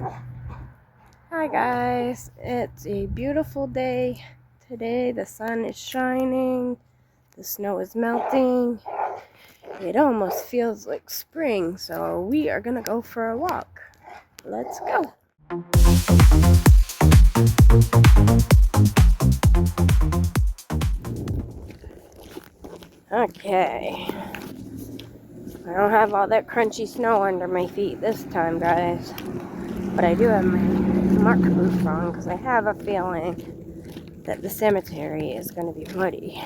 Hi guys, it's a beautiful day today. The sun is shining, the snow is melting. It almost feels like spring, so we are gonna go for a walk. Let's go. Okay. I don't have all that crunchy snow under my feet this time, guys. But I do have my mark boots on because I have a feeling that the cemetery is going to be muddy.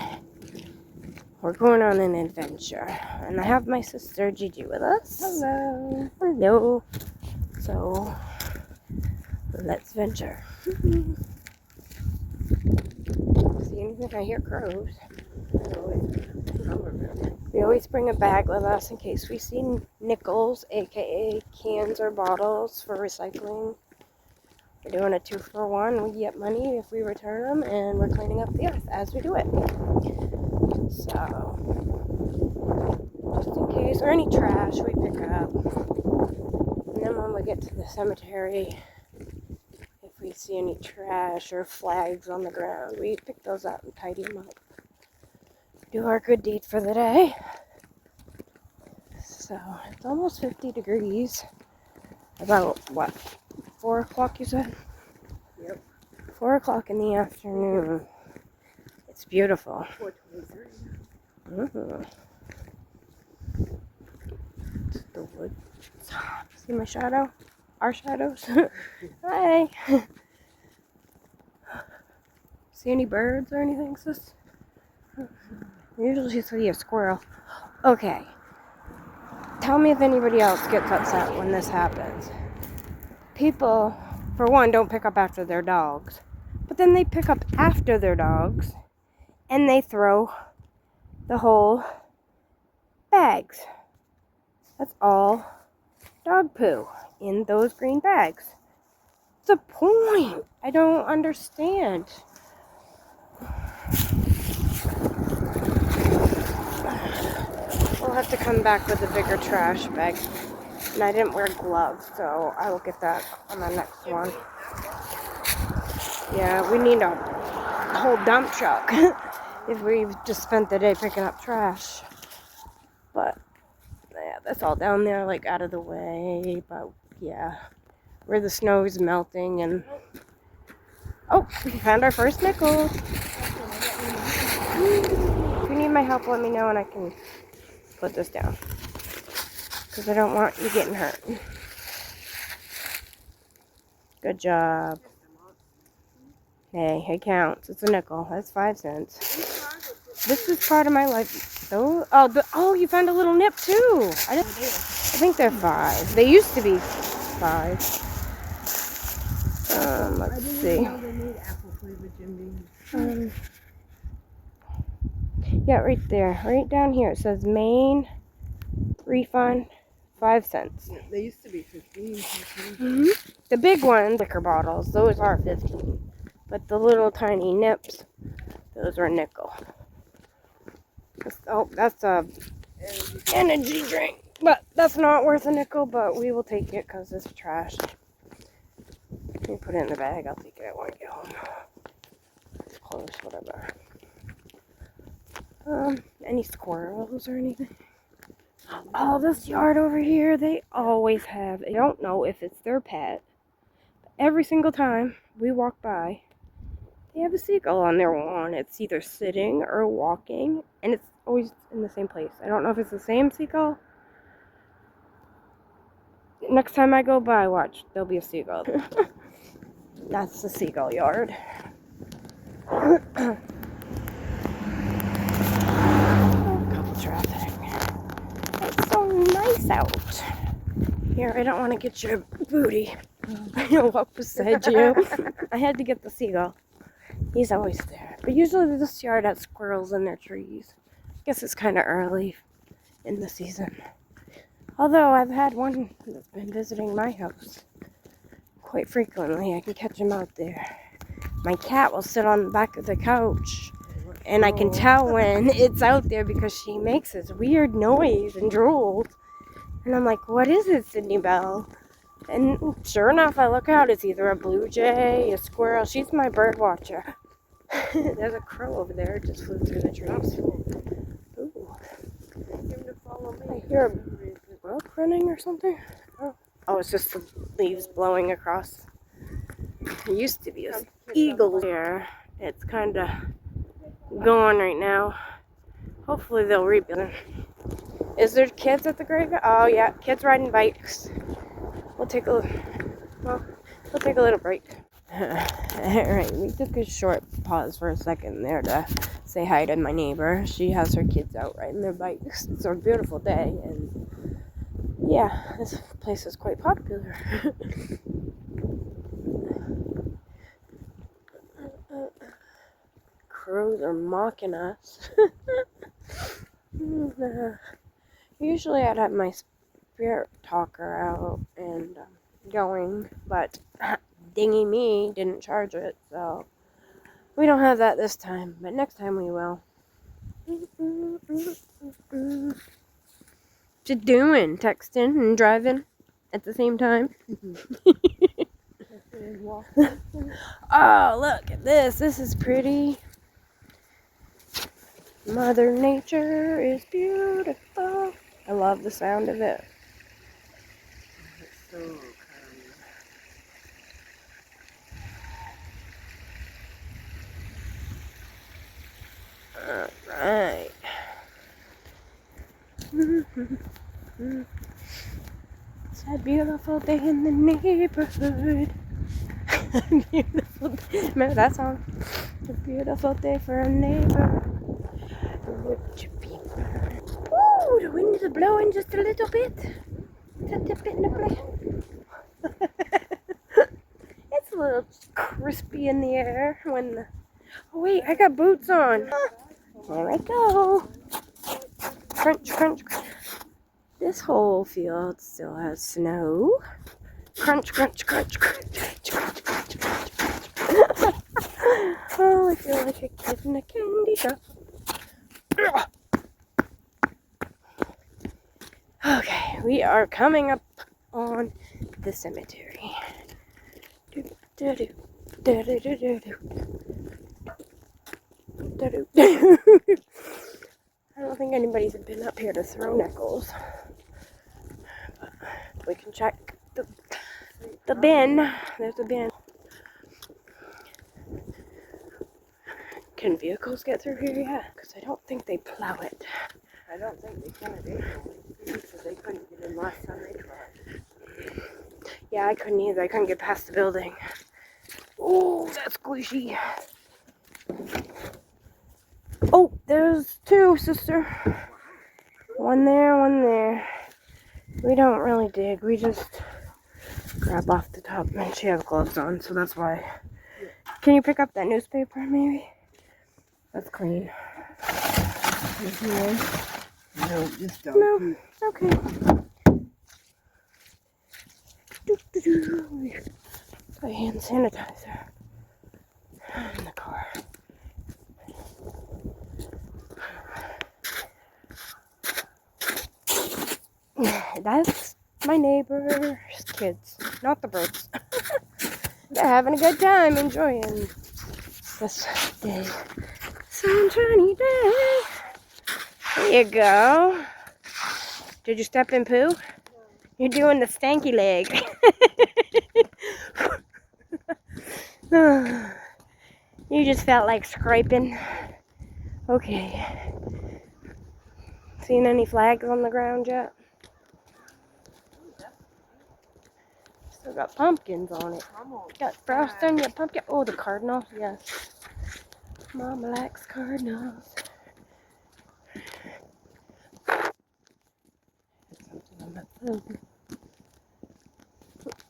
We're going on an adventure. And I have my sister Gigi with us. Hello. Hello. So, let's venture. See anything? I hear crows. We always bring a bag with us in case we see nickels, aka cans or bottles for recycling. We're doing a 2-for-1. We get money if we return them, and we're cleaning up the earth as we do it. So, just in case, or any trash we pick up. And then when we get to the cemetery, if we see any trash or flags on the ground, we pick those up and tidy them up. Do our good deed for the day. So, it's almost 50 degrees. About, what, 4 o'clock you said? Yep. 4 o'clock in the afternoon. It's beautiful. 4:23. It's the woods. See my shadow? Our shadows? Hi! See any birds or anything, sis? Usually see a squirrel. Okay. Tell me if anybody else gets upset when this happens. People, for one, don't pick up after their dogs. But then they pick up after their dogs and they throw the whole bags. That's all dog poo in those green bags. What's the point? I don't understand. We'll have to come back with a bigger trash bag. And I didn't wear gloves, so I will get that on the next one. Yeah, we need a whole dump truck if we've just spent the day picking up trash. But, yeah, that's all down there, like, out of the way. But, yeah, where the snow is melting and... Oh, we found our first nickel. If you need my help, let me know and I can put this down. Because I don't want you getting hurt. Good job. Hey, it counts. It's a nickel. That's 5 cents. This is part of my life. Oh, you found a little nip too. I think they're 5. They used to be 5. Let's see. Yeah, right there. Right down here. It says Maine refund 5 cents. They used to be 15. Mm-hmm. The big ones, liquor bottles, those are 15. But the little tiny nips, those are a nickel. That's a energy drink. But that's not worth a nickel, but we will take it because it's trash. Let me put it in the bag. I'll take it when I get home. It's close, whatever. Any squirrels or anything? Oh, this yard over here, they always have. I don't know if it's their pet. But every single time we walk by, they have a seagull on their lawn. It's either sitting or walking, and it's always in the same place. I don't know if it's the same seagull. Next time I go by, watch, there'll be a seagull. That's the seagull yard. Couple traffic. It's so nice out. Here, I don't want to get your booty. I know what beside you. I had to get the seagull. He's always there. But usually this yard has squirrels in their trees. I guess it's kind of early in the season. Although I've had one that's been visiting my house quite frequently. I can catch him out there. My cat will sit on the back of the couch. And I can tell when it's out there because she makes this weird noise and drools. And I'm like, what is it, Sydney Belle? And sure enough, I look out, it's either a blue jay, a squirrel. She's my bird watcher. There's a crow over there, it just flew through the trees. Ooh. Him to follow me. I hear a brook running or something. Oh, it's just the leaves blowing across. There used to be a eagle here. It's kind of gone right now. Hopefully they'll rebuild it. Is there kids at the graveyard? Oh yeah, kids riding bikes. We'll take a little break. Alright, we took a short pause for a second there to say hi to my neighbor. She has her kids out riding their bikes. It's a beautiful day, and yeah, this place is quite popular. Crows are mocking us. Usually I'd have my spirit talker out and going, but dingy me didn't charge it, so we don't have that this time, but next time we will. What you doing? Texting and driving at the same time? Oh, look at this. This is pretty. Mother Nature is beautiful. I love the sound of it. It's so calm. Alright. It's a beautiful day in the neighborhood. Beautiful day. Remember that song? A beautiful day for a neighbor. Would you be mine? Ooh, the wind is blowing just a little bit. Just a bit in the place. It's a little crispy in the air when the... Oh wait, I got boots on. There I go. Crunch, crunch, crunch. This whole field still has snow. Crunch, crunch, crunch, crunch, crunch, crunch, crunch, crunch, crunch. Oh, I feel like a kid in a candy shop. Okay, we are coming up on the cemetery. I don't think anybody's been up here to throw nickels. But we can check the bin. There's a bin. Can vehicles get through here yet? Because I don't think they plow it. I don't think they can because they couldn't get in last time they tried. Yeah, I couldn't either. I couldn't get past the building. Oh, that's squishy. Oh, there's two, sister. One there, one there. We don't really dig. We just grab off the top. And she has gloves on, so that's why. Can you pick up that newspaper, maybe? That's clean. No, just don't. No, it's okay. Got hand sanitizer in the car. That's my neighbor's kids, not the birds. They're having a good time, enjoying this day. Sunshiny day. There you go. Did you step in poo? You're doing the stanky leg. You just felt like scraping. Okay. Seen any flags on the ground yet? Still got pumpkins on it. Got frost on your pumpkin. Oh, the cardinal. Yes. Mama likes cardinals. Something on my phone.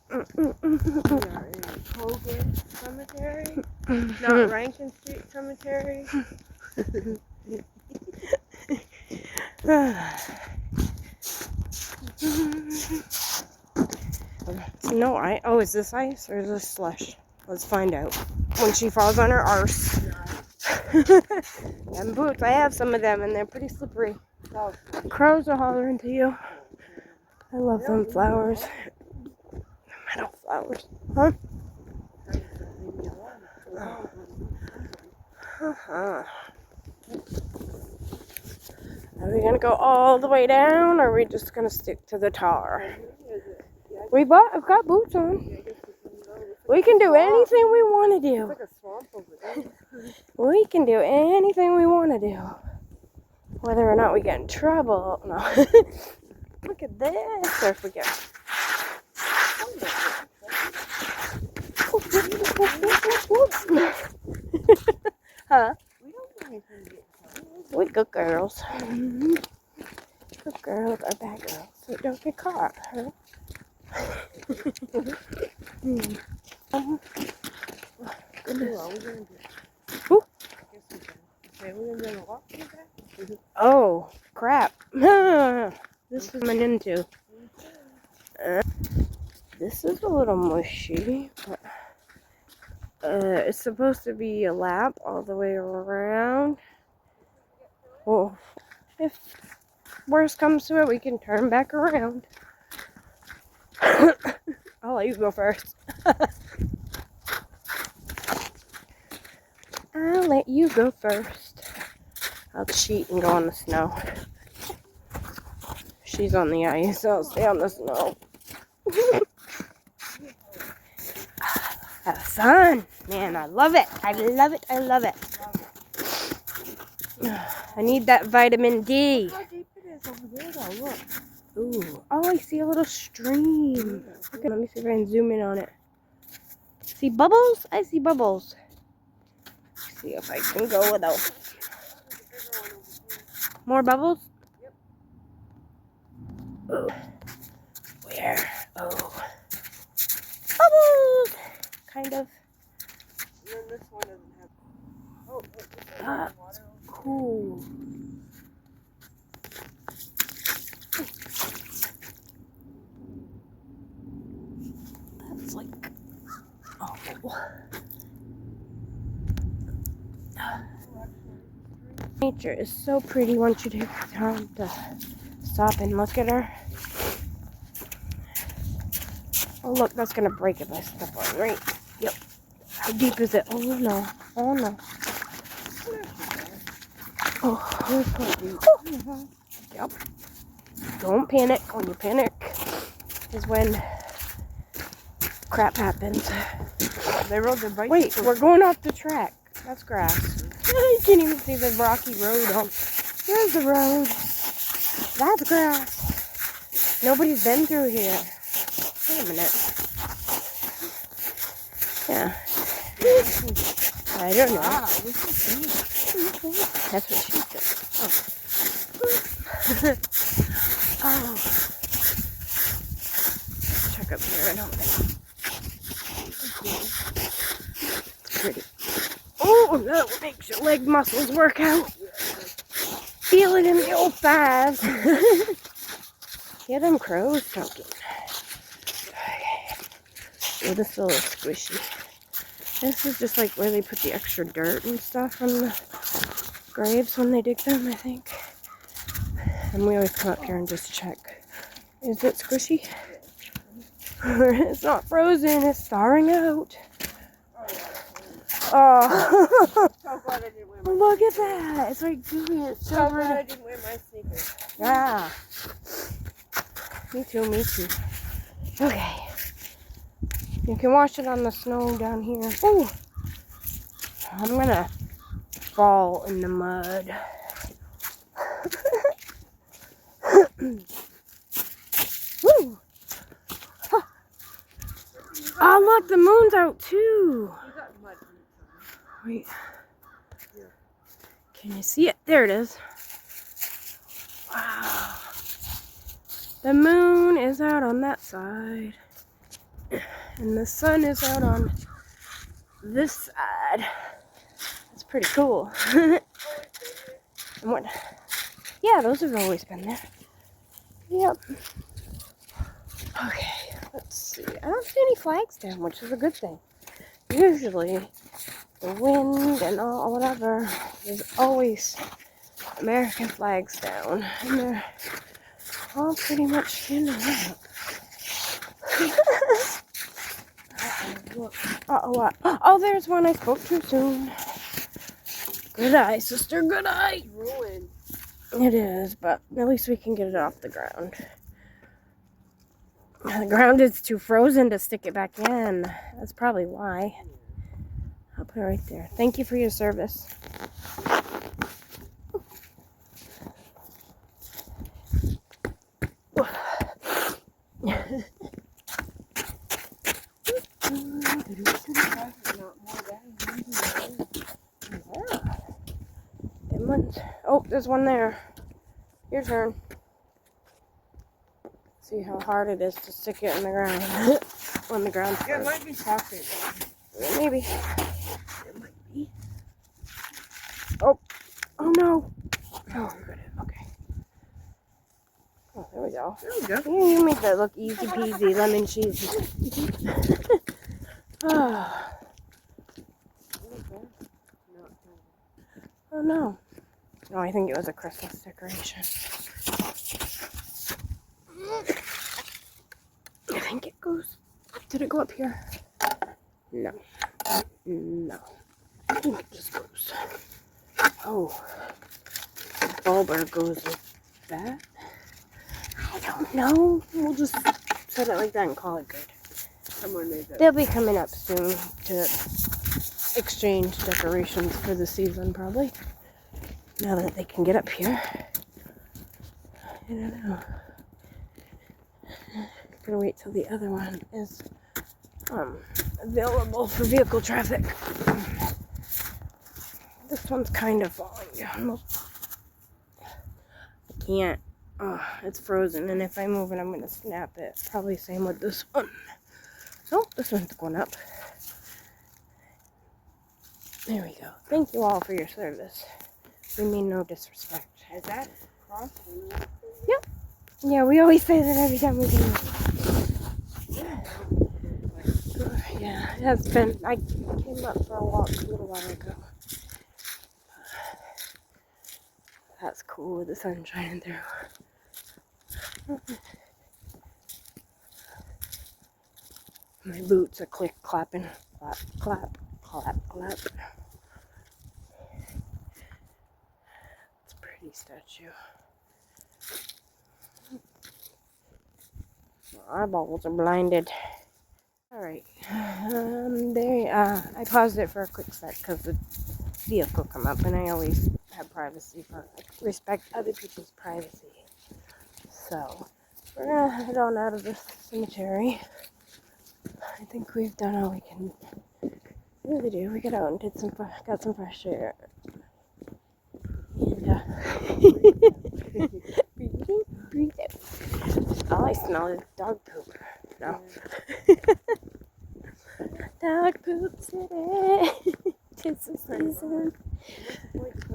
We are in Hogan Cemetery, not Rankin Street Cemetery. No, oh, is this ice or is this slush? Let's find out. When she falls on her arse. Them boots, I have some of them and they're pretty slippery. Crows are hollering to you. I love them flowers. flowers. Huh? Uh-huh. Are we gonna go all the way down, or are we just gonna stick to the tar? I've got boots on. We can do anything we want to It's do. like a swamp over there. We can do anything we want to do. Whether or not we get in trouble. No. Look at this. Or if we get... Huh? We don't want anything to get in trouble. We good girls. Good girls are bad girls. So don't get caught, huh? Goodness. What are we gonna do? Whew. Okay, we're gonna do a walk to the back. Oh, crap. This is my into. This is a little mushy, but it's supposed to be a lap all the way around. Well, if worst comes to it, we can turn back around. I'll let you go first. I'll let you go first. I'll cheat and go on the snow. She's on the ice, so I'll stay on the snow. Have fun. Man, I love it. I love it. I love it. I need that vitamin D. How deep it is over there though, look. Ooh. Oh, I see a little stream. Okay, let me see if I can zoom in on it. See bubbles? I see bubbles. Let's see if I can go without. More bubbles? Yep. Oh. Where? Oh. Bubbles! Kind of. And then this one doesn't have. Oh, look, this one has That's water. cool. That's like. Oh. Nature is so pretty once you take the time to stop and look at her. Oh look, that's gonna break if I step on it, right? Yep. How deep is it? Oh no. Oh no. Oh, here's so deep. Yep. Don't panic. When you panic is when crap happens. They rode their bike. Wait, we're going off the track. That's grass. You can't even see the rocky road on. There's the road. That's grass. Nobody's been through here. Wait a minute. Yeah. I don't know. Wow, this is neat. That's what she said. Oh. Oh. Check up here. I don't think. It's pretty. Oh, that makes your leg muscles work out. Feel it in the old thighs. Hear them crows talking. Okay. Oh, this is a little squishy. This is just like where they put the extra dirt and stuff from the graves when they dig them, I think. And we always come up here and just check. Is it squishy? It's not frozen, it's thawing out. Oh, So glad I didn't wear my look at that. It's like gooey. It's So so glad I red. didn't wear my sneakers. Yeah. Me too, me too. Okay. You can wash it on the snow down here. Oh, I'm gonna fall in the mud. Woo! Huh. Oh, look, the moon's out too. You got mud boots on. Wait. Can you see it? There it is. Wow. The moon is out on that side. And the sun is out on this side. That's pretty cool. And what? Yeah, those have always been there. Yep. Okay, let's see. I don't see any flags down, which is a good thing. Usually, the wind and all whatever, there's always American flags down. And they're all pretty much standing up. Look. What? Oh, there's one I spoke too soon. Good eye, sister, good eye. It's ruined. It is, but at least we can get it off the ground. The ground is too frozen to stick it back in. That's probably why. I'll put it right there. Thank you for your service. Oh, there's one there. Your turn. See how hard it is to stick it in the ground when the ground's Yeah, it hard. might be softer. Maybe. It might be. Oh no. Oh, good. Okay. Oh, there we go. There we go. You make that look easy peasy, lemon cheesy. Oh. Oh no. Oh, I think it was a Christmas decoration. I think it goes. Did it go up here? No. No. I think it just goes. Oh. The bulber goes with that? I don't know. We'll just set it like that and call it good. Someone made that. They'll be coming up soon to exchange decorations for the season, probably. Now that they can get up here. I don't know. Gonna wait till the other one is available for vehicle traffic. This one's kind of falling down. I can't. Oh, it's frozen, and if I move it, I'm gonna snap it. Probably same with this one. Oh, this one's going up. There we go. Thank you all for your service. We mean no disrespect. Is that cross? Yep. Yeah, we always say that every time we do it. Yeah, it has been. I came up for a walk a little while ago. That's cool with the sun shining through. My boots are click clapping. Clap, clap, clap, clap. It's a pretty statue. My eyeballs are blinded. Alright. I paused it for a quick sec because the vehicle come up, and I always have privacy for respect other people's privacy. So we're gonna head on out of the cemetery. I think we've done all we can really do. We got out and got some fresh air. And breathe out. All I smell is dog poop. No. Dog poop city. Tis the season.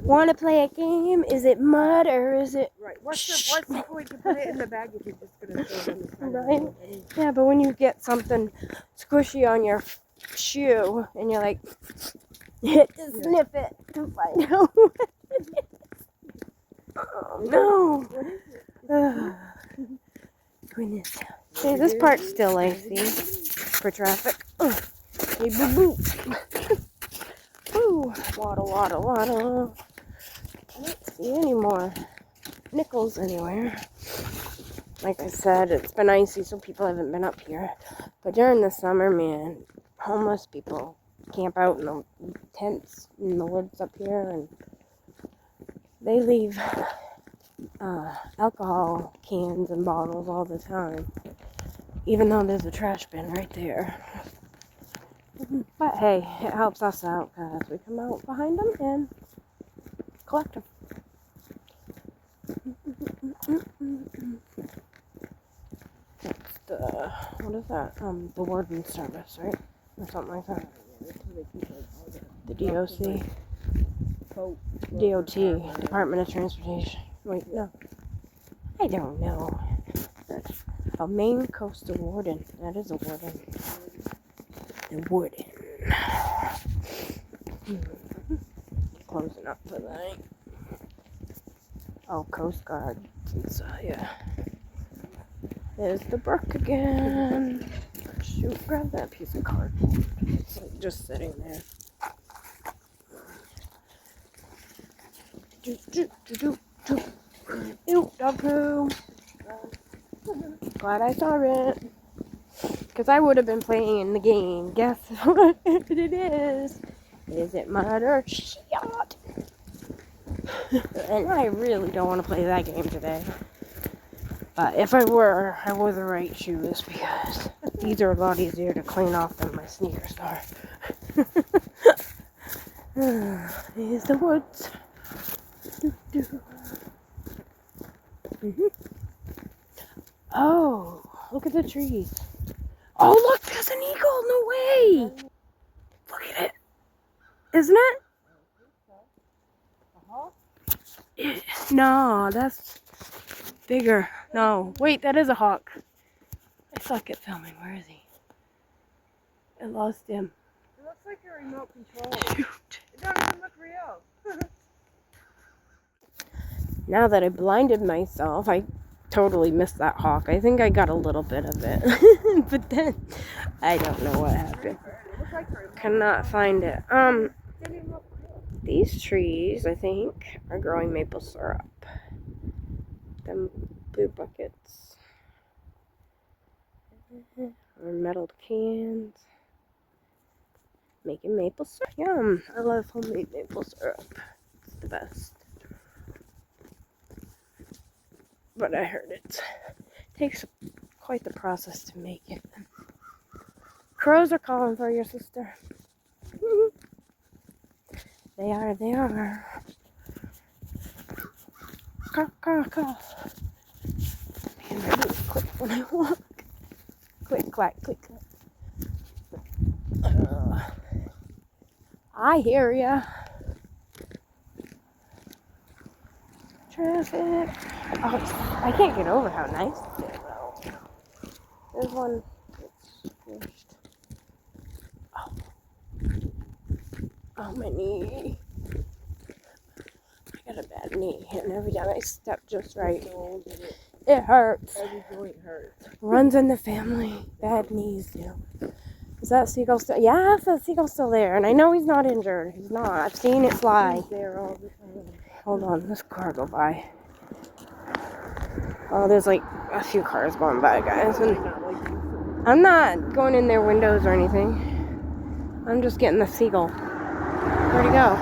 Wanna play a game? Is it mud or is it? Right. What's the point to put it in the bag if you're just gonna throw it in the side? Right. Yeah, but when you get something squishy on your shoe and you're like, just sniff it to find out what it is. Oh no. Goodness. See, this part's still icy for traffic. Hey, boo boo. Ooh, waddle, waddle, waddle. I don't see any more nickels anywhere. Like I said, it's been icy, so people haven't been up here. But during the summer, man, homeless people camp out in the tents in the woods up here, and they leave alcohol cans and bottles all the time, even though there's a trash bin right there. But hey, it helps us out because we come out behind them and collect them. That's the, what is that? The warden service, right? Or something like that. The DOC. DOT, Department of Transportation. Wait, no. I don't know. A Maine Coastal Warden. That is a warden. The warden. Closing up for the night. Oh, Coast Guard. Yeah. There's the brook again. shoot, grab that piece of cardboard. It's like just sitting there. Ew, dog poo. Glad I saw it. Because I would have been playing the game. Guess what it is? Is it mud or shot? And I really don't want to play that game today. But if I were, I wore the right shoes because these are a lot easier to clean off than my sneakers are. Here's the woods. Oh, look at the trees. Oh, look, there's an eagle. No way. Look at it. Isn't it? No, that's bigger. No, wait, that is a hawk. I suck at filming. Where is he? I lost him. It looks like a remote control. Shoot. It doesn't even look real. Now that I blinded myself, I totally missed that hawk. I think I got a little bit of it. But then, I don't know what happened. It looks like a remote. Cannot find it. Didn't even look real. These trees, I think, are growing maple syrup. Them blue buckets. Or metal cans. Making maple syrup. Yum. I love homemade maple syrup. It's the best. But I heard it takes quite the process to make it. Crows are calling for your sister. They are. Caw, caw, caw. Man, I do it quick when I walk. Click, clack, click, clack. I hear ya. Traffic. Oh, I can't get over how nice it is, though. There's one that's squished. Oh, my knee. I got a bad knee, and every time I step just right, it hurts. Every joint hurts. Runs in the family. Bad knees do. Is that seagull still? Yeah, that seagull's still there, and I know he's not injured. He's not. I've seen it fly. He's there all the time. Hold on, this car go by. Oh, there's like a few cars going by, guys, and I'm not going in their windows or anything. I'm just getting the seagull. Where'd he go?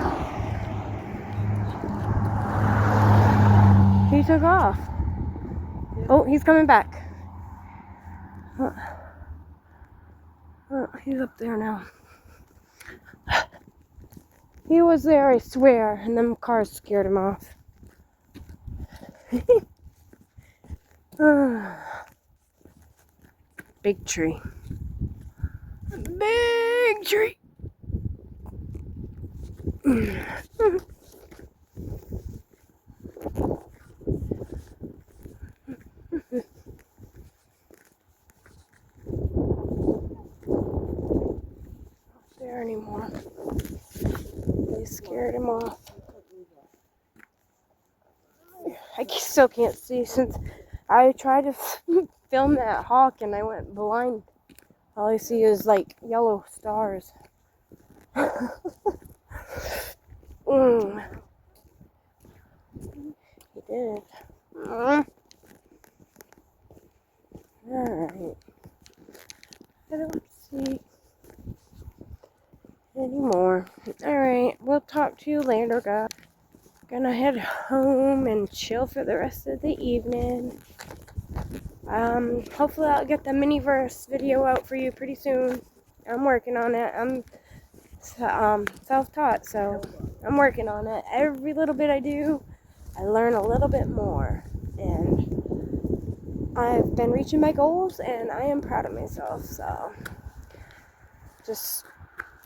He took off. Oh, he's coming back. Oh, he's up there now. He was there, I swear, and them cars scared him off. Big tree. Big tree. Not there anymore. They scared him off. I still can't see since I tried to film that hawk and I went blind. All I see is like yellow stars. He did. Alright. I don't see anymore. Alright, we'll talk to you later, guys. Gonna head home and chill for the rest of the evening. Hopefully I'll get the Miniverse video out for you pretty soon. I'm working on it. I'm self-taught, so I'm working on it. Every little bit I do, I learn a little bit more. And I've been reaching my goals, and I am proud of myself. So just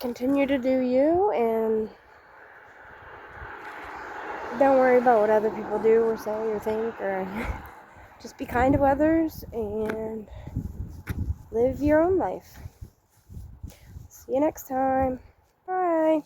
continue to do you, and don't worry about what other people do or say or think, or just be kind to others and live your own life. See you next time. Bye.